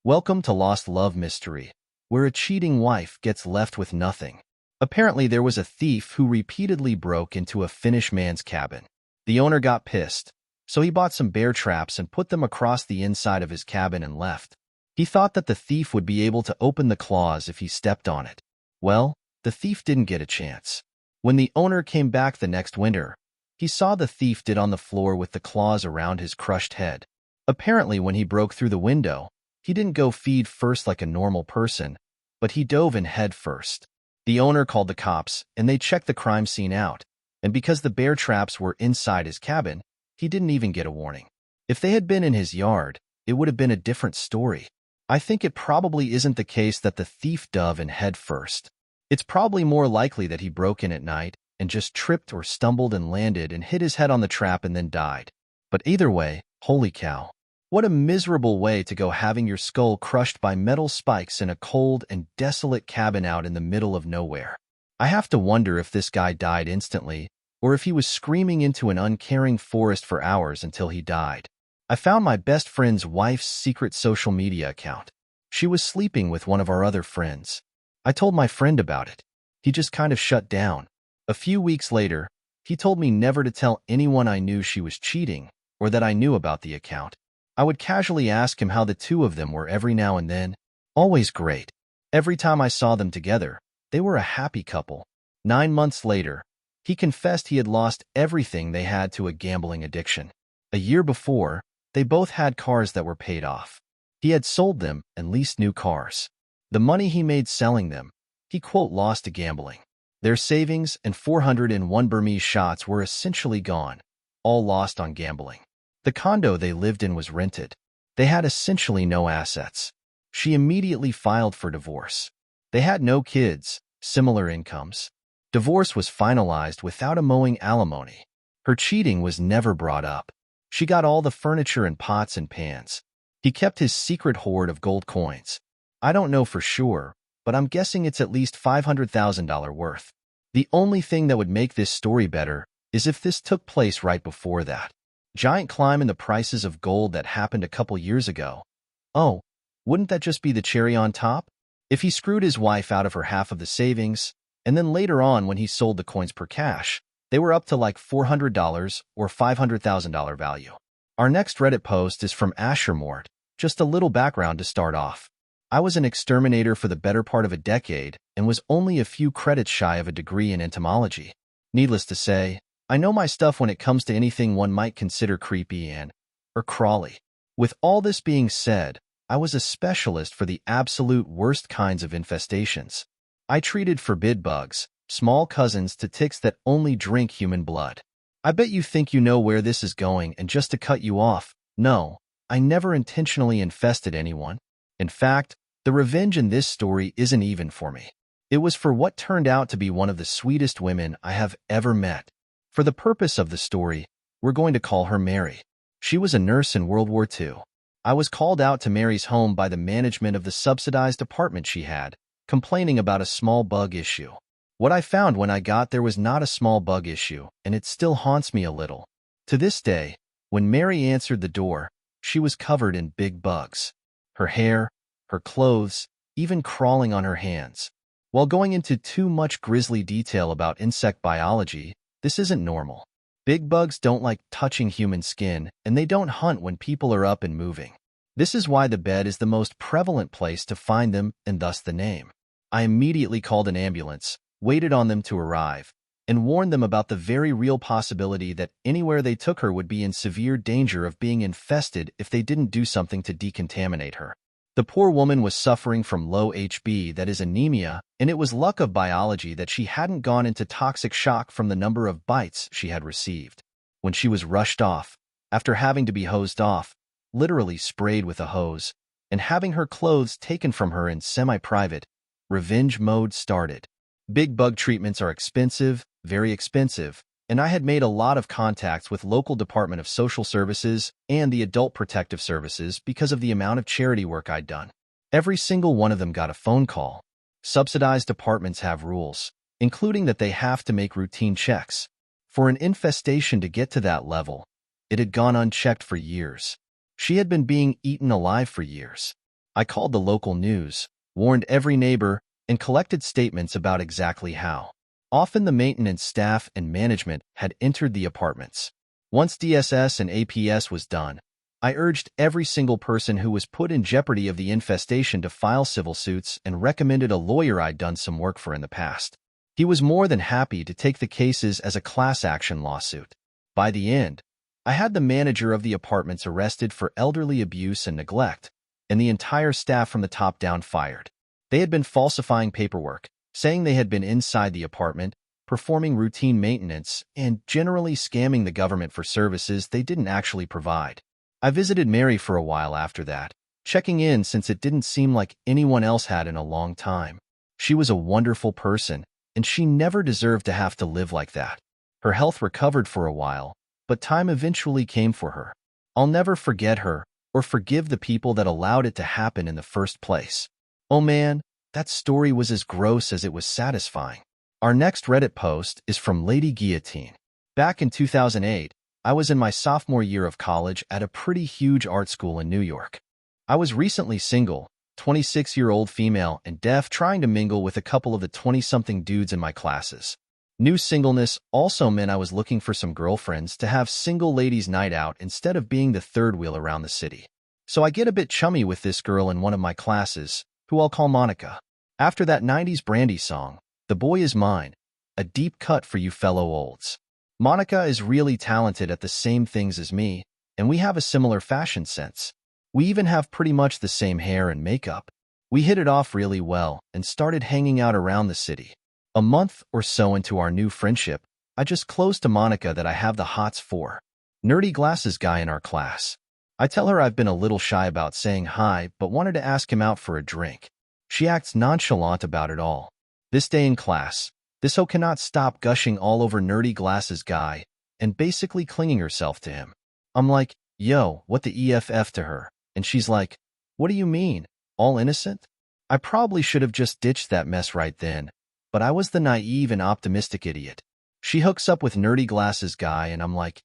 Welcome to Lost Love Mystery, where a cheating wife gets left with nothing. Apparently, there was a thief who repeatedly broke into a Finnish man's cabin. The owner got pissed, so he bought some bear traps and put them across the inside of his cabin and left. He thought that the thief would be able to open the claws if he stepped on it. Well, the thief didn't get a chance. When the owner came back the next winter, he saw the thief dead on the floor with the claws around his crushed head. Apparently, when he broke through the window, he didn't go feed first like a normal person, but he dove in head first. The owner called the cops, and they checked the crime scene out, and because the bear traps were inside his cabin, he didn't even get a warning. If they had been in his yard, it would have been a different story. I think it probably isn't the case that the thief dove in head first. It's probably more likely that he broke in at night and just tripped or stumbled and landed and hit his head on the trap and then died. But either way, holy cow. What a miserable way to go, having your skull crushed by metal spikes in a cold and desolate cabin out in the middle of nowhere. I have to wonder if this guy died instantly, or if he was screaming into an uncaring forest for hours until he died. I found my best friend's wife's secret social media account. She was sleeping with one of our other friends. I told my friend about it. He just kind of shut down. A few weeks later, he told me never to tell anyone I knew she was cheating or that I knew about the account. I would casually ask him how the two of them were every now and then. Always great. Every time I saw them together, they were a happy couple. 9 months later, he confessed he had lost everything they had to a gambling addiction. A year before, they both had cars that were paid off. He had sold them and leased new cars. The money he made selling them, he quote lost to gambling. Their savings and 401 Burmese shots were essentially gone, all lost on gambling. The condo they lived in was rented. They had essentially no assets. She immediately filed for divorce. They had no kids, similar incomes. Divorce was finalized without a mowing alimony. Her cheating was never brought up. She got all the furniture and pots and pans. He kept his secret hoard of gold coins. I don't know for sure, but I'm guessing it's at least $500,000 worth. The only thing that would make this story better is if this took place right before that giant climb in the prices of gold that happened a couple years ago. Oh, wouldn't that just be the cherry on top? If he screwed his wife out of her half of the savings, and then later on when he sold the coins per cash, they were up to like $400 or $500,000 value. Our next Reddit post is from Ashermort. Just a little background to start off. I was an exterminator for the better part of a decade and was only a few credits shy of a degree in entomology. Needless to say, I know my stuff when it comes to anything one might consider creepy or crawly. With all this being said, I was a specialist for the absolute worst kinds of infestations. I treated forbid bugs, small cousins to ticks that only drink human blood. I bet you think you know where this is going, and just to cut you off, no, I never intentionally infested anyone. In fact, the revenge in this story isn't even for me. It was for what turned out to be one of the sweetest women I have ever met. For the purpose of the story, we're going to call her Mary. She was a nurse in World War II. I was called out to Mary's home by the management of the subsidized apartment she had, complaining about a small bug issue. What I found when I got there was not a small bug issue, and it still haunts me a little. To this day, when Mary answered the door, she was covered in big bugs. Her hair, her clothes, even crawling on her hands. While going into too much grisly detail about insect biology, this isn't normal. Big bugs don't like touching human skin, and they don't hunt when people are up and moving. This is why the bed is the most prevalent place to find them, and thus the name. I immediately called an ambulance, waited on them to arrive, and warned them about the very real possibility that anywhere they took her would be in severe danger of being infested if they didn't do something to decontaminate her. The poor woman was suffering from low HB, that is anemia, and it was luck of biology that she hadn't gone into toxic shock from the number of bites she had received. When she was rushed off, after having to be hosed off, literally sprayed with a hose, and having her clothes taken from her in semi-private, revenge mode started. Big bug treatments are expensive, very expensive, and I had made a lot of contacts with local Department of Social Services and the Adult Protective Services because of the amount of charity work I'd done. Every single one of them got a phone call. Subsidized apartments have rules, including that they have to make routine checks. For an infestation to get to that level, it had gone unchecked for years. She had been being eaten alive for years. I called the local news, warned every neighbor, and collected statements about exactly how often the maintenance staff and management had entered the apartments. Once DSS and APS was done, I urged every single person who was put in jeopardy of the infestation to file civil suits and recommended a lawyer I'd done some work for in the past. He was more than happy to take the cases as a class action lawsuit. By the end, I had the manager of the apartments arrested for elderly abuse and neglect, and the entire staff from the top down fired. They had been falsifying paperwork, saying they had been inside the apartment, performing routine maintenance, and generally scamming the government for services they didn't actually provide. I visited Mary for a while after that, checking in since it didn't seem like anyone else had in a long time. She was a wonderful person, and she never deserved to have to live like that. Her health recovered for a while, but time eventually came for her. I'll never forget her or forgive the people that allowed it to happen in the first place. Oh man, that story was as gross as it was satisfying. Our next Reddit post is from Lady Guillotine. Back in 2008, I was in my sophomore year of college at a pretty huge art school in New York. I was recently single, 26-year-old female and deaf, trying to mingle with a couple of the 20-something dudes in my classes. New singleness also meant I was looking for some girlfriends to have single ladies' night out instead of being the third wheel around the city. So I get a bit chummy with this girl in one of my classes, who I'll call Monica. After that 90s Brandy song, "The Boy Is Mine," a deep cut for you fellow olds. Monica is really talented at the same things as me, and we have a similar fashion sense. We even have pretty much the same hair and makeup. We hit it off really well and started hanging out around the city. A month or so into our new friendship, I just closed to Monica that I have the hots for. Nerdy glasses guy in our class. I tell her I've been a little shy about saying hi, but wanted to ask him out for a drink. She acts nonchalant about it all. This day in class, this hoe cannot stop gushing all over nerdy glasses guy and basically clinging herself to him. I'm like, yo, what the EFF to her? And she's like, what do you mean? All innocent? I probably should have just ditched that mess right then, but I was the naive and optimistic idiot. She hooks up with nerdy glasses guy and I'm like,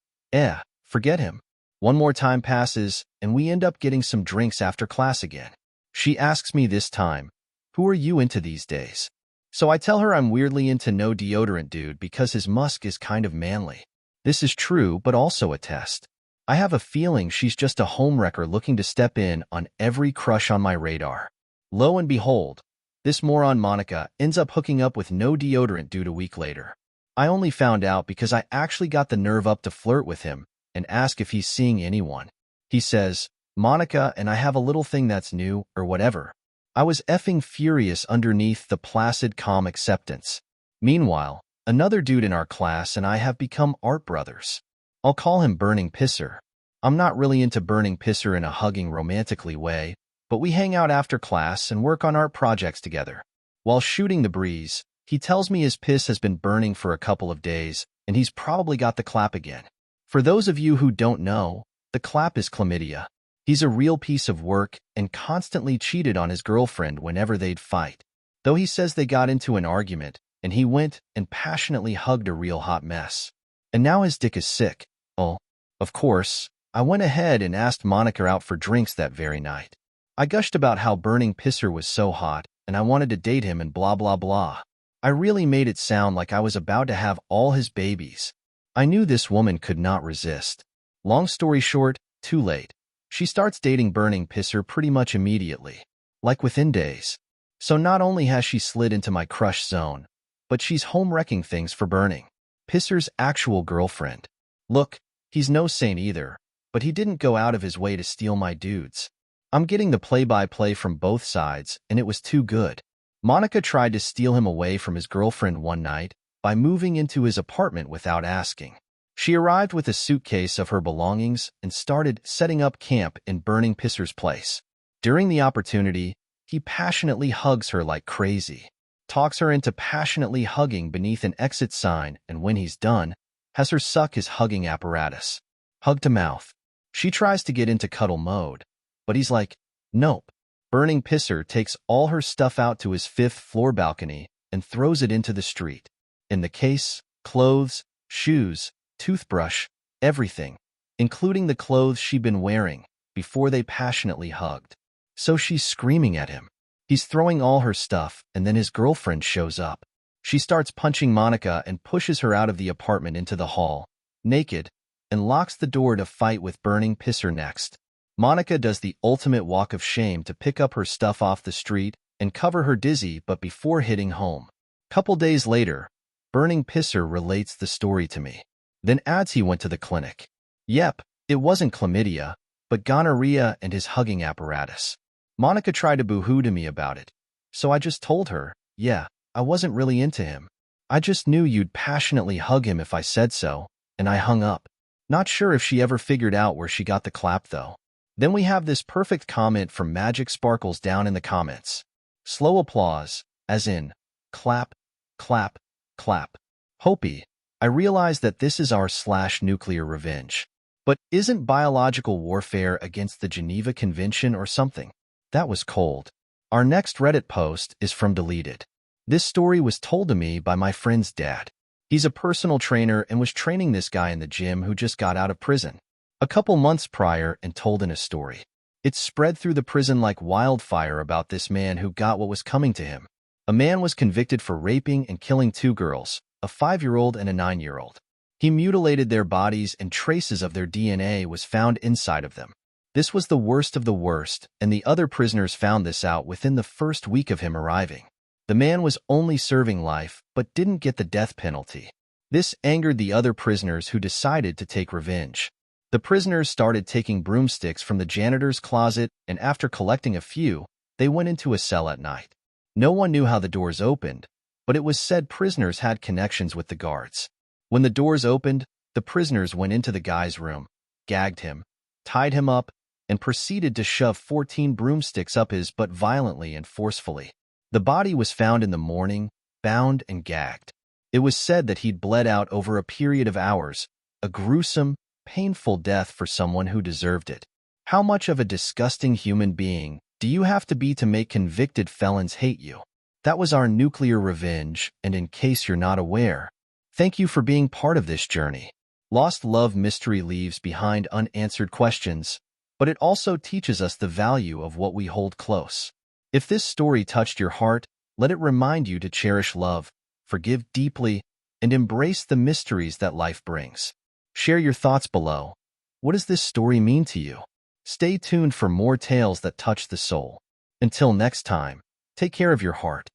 forget him. One more time passes and we end up getting some drinks after class again. She asks me this time, who are you into these days? So I tell her I'm weirdly into no deodorant dude because his musk is kind of manly. This is true, but also a test. I have a feeling she's just a homewrecker looking to step in on every crush on my radar. Lo and behold, this moron Monica ends up hooking up with no deodorant dude a week later. I only found out because I actually got the nerve up to flirt with him and ask if he's seeing anyone. He says, Monica and I have a little thing that's new, or whatever. I was effing furious underneath the placid calm acceptance. Meanwhile, another dude in our class and I have become art brothers. I'll call him Burning Pisser. I'm not really into Burning Pisser in a hugging romantically way, but we hang out after class and work on art projects together. While shooting the breeze, he tells me his piss has been burning for a couple of days and he's probably got the clap again. For those of you who don't know, the clap is chlamydia. He's a real piece of work and constantly cheated on his girlfriend whenever they'd fight. Though he says they got into an argument, and he went and passionately hugged a real hot mess. And now his dick is sick. Oh, of course, I went ahead and asked Monica out for drinks that very night. I gushed about how Burning Pisser was so hot, and I wanted to date him and blah blah blah. I really made it sound like I was about to have all his babies. I knew this woman could not resist. Long story short, too late. She starts dating Burning Pisser pretty much immediately, like within days. So not only has she slid into my crush zone, but she's home-wrecking things for Burning Pisser's actual girlfriend. Look, he's no saint either, but he didn't go out of his way to steal my dudes. I'm getting the play-by-play from both sides, and it was too good. Monica tried to steal him away from his girlfriend one night by moving into his apartment without asking. She arrived with a suitcase of her belongings and started setting up camp in Burning Pisser's place. During the opportunity, he passionately hugs her like crazy, talks her into passionately hugging beneath an exit sign, and when he's done, has her suck his hugging apparatus. Hug to mouth. She tries to get into cuddle mode, but he's like, nope. Burning Pisser takes all her stuff out to his 5th floor balcony and throws it into the street. In the case, clothes, shoes, toothbrush, everything, including the clothes she'd been wearing before they passionately hugged. So she's screaming at him. He's throwing all her stuff, and then his girlfriend shows up. She starts punching Monica and pushes her out of the apartment into the hall, naked, and locks the door to fight with burning pisser next. Monica does the ultimate walk of shame to pick up her stuff off the street and cover her dizzy but before hitting home. Couple days later, Burning Pisser relates the story to me. Then adds he went to the clinic. Yep, it wasn't chlamydia, but gonorrhea and his hugging apparatus. Monica tried to boo-hoo to me about it, so I just told her, yeah, I wasn't really into him. I just knew you'd passionately hug him if I said so, and I hung up. Not sure if she ever figured out where she got the clap though. Then we have this perfect comment from Magic Sparkles down in the comments. Slow applause, as in, clap, clap, clap. Hopi, I realize that this is our /nuclear revenge. But isn't biological warfare against the Geneva Convention or something? That was cold. Our next Reddit post is from Deleted. This story was told to me by my friend's dad. He's a personal trainer and was training this guy in the gym who just got out of prison a couple months prior and told in a story. It spread through the prison like wildfire about this man who got what was coming to him. A man was convicted for raping and killing 2 girls, a 5-year-old and a 9-year-old. He mutilated their bodies and traces of their DNA was found inside of them. This was the worst of the worst, and the other prisoners found this out within the first week of him arriving. The man was only serving life, but didn't get the death penalty. This angered the other prisoners who decided to take revenge. The prisoners started taking broomsticks from the janitor's closet, and after collecting a few, they went into a cell at night. No one knew how the doors opened, but it was said prisoners had connections with the guards. When the doors opened, the prisoners went into the guy's room, gagged him, tied him up, and proceeded to shove 14 broomsticks up his butt violently and forcefully. The body was found in the morning, bound and gagged. It was said that he'd bled out over a period of hours, a gruesome, painful death for someone who deserved it. How much of a disgusting human being do you have to be to make convicted felons hate you? That was our nuclear revenge, and in case you're not aware, thank you for being part of this journey. Lost Love Mystery leaves behind unanswered questions, but it also teaches us the value of what we hold close. If this story touched your heart, let it remind you to cherish love, forgive deeply, and embrace the mysteries that life brings. Share your thoughts below. What does this story mean to you? Stay tuned for more tales that touch the soul. Until next time, take care of your heart.